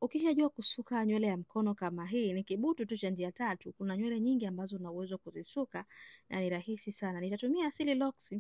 Ukishajua kusuka nywele ya mkono kama hii, ni kibutu tu cha njia tatu. Kuna nywele nyingi ambazo una uwezo kuzisuka na ni rahisi sana. Nitatumia Asili Locks.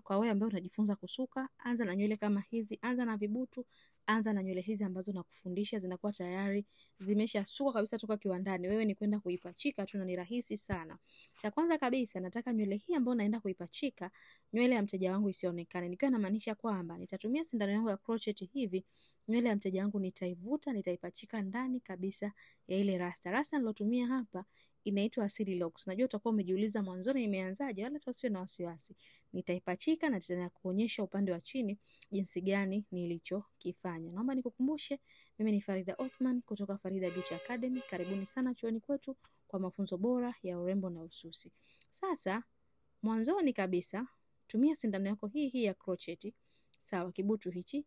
Kwa wewe ambaye unajifunza kusuka, anza na nywele kama hizi, anza na vibutu, anza na nywele hizi ambazo nakufundisha, zinakuwa tayari zimeshasukwa kabisa toka kiwandani. Wewe ni kwenda kuipachika tu na ni rahisi sana. Cha kwanza kabisa nataka nywele hii ambayo naenda kuipachika, nywele ya mteja wangu isionekane. Nikiwa namaanisha kwamba nitatumia sindano yangu ya crochet hivi, nywele ya mteja wangu nitaivuta, nitaipachika ndani kabisa ya ile rasta. Rasta nilotumia hapa inaitwa Asili Locks. Najua utakuwa umejiuliza mwanzoni nimeanzaje, wala usiwe na wasiwasi. Nitaipachika na nitakuonyesha upande wa chini jinsi gani nilichokifanya. Naomba nikukumbushe, mimi ni Farida Othman kutoka Farida Beauty Academy. Karibuni sana chuoni kwetu kwa mafunzo bora ya urembo na ususi. Sasa mwanzoni kabisa tumia sindano yako hii ya crochet. Sawa, kibutu hichi.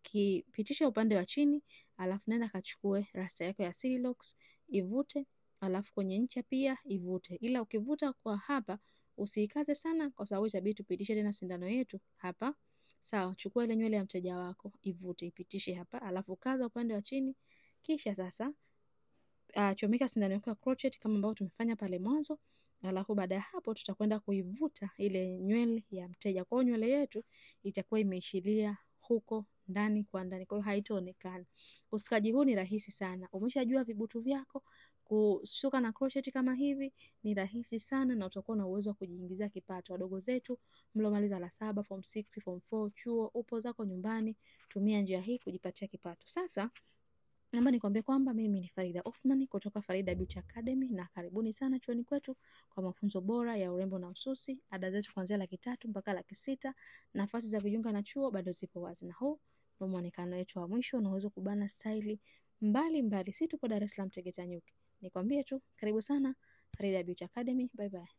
Kipitisha upande wa chini, alafu nenda kachukue rasta yako ya Asili Locks, ivute, alafu kwenye ncha pia ivute. Ila ukivuta kwa hapa usiikaze sana kwa sababu itabidi tupitishe tena sindano yetu hapa. Sawa, chukua ile nywele ya mteja wako, ivute, ipitishe hapa, alafu kaza upande wa chini. Kisha sasa chomeka sindano yako ya crochet kama ambavyo tumefanya pale mwanzo. Alafu baada ya hapo tutakwenda kuivuta ile nywele ya mteja. Kwa hiyo nywele yetu itakuwa imeishilia huko ndani kwa ndani, kwa hiyo haitaonekana. Usukaji huu ni rahisi sana. Umeshajua vibutu vyako, kusuka na crochet kama hivi ni rahisi sana na utakuwa na uwezo wa kujiingizia kipato. Wadogo zetu mlomaliza la 7, form 6, form 4, chuo, upo zako nyumbani, tumia njia hii kujipatia kipato. Sasa naomba nikwambie kwamba mimi ni Farida Othman kutoka Farida Beauty Academy, na karibuni sana chuoni kwetu kwa mafunzo bora ya urembo na ususi. Ada zetu kuanzia 300 mpaka 600. Nafasi za kujiunga na chuo bado zipo wazi, na huu ndio muonekano wetu wa mwisho. Unaweza kubana style mbali, si tupo Dar es Salaam Tegeta Nyuki. Nikwambie tu karibu sana Farida Beauty Academy. Bye bye.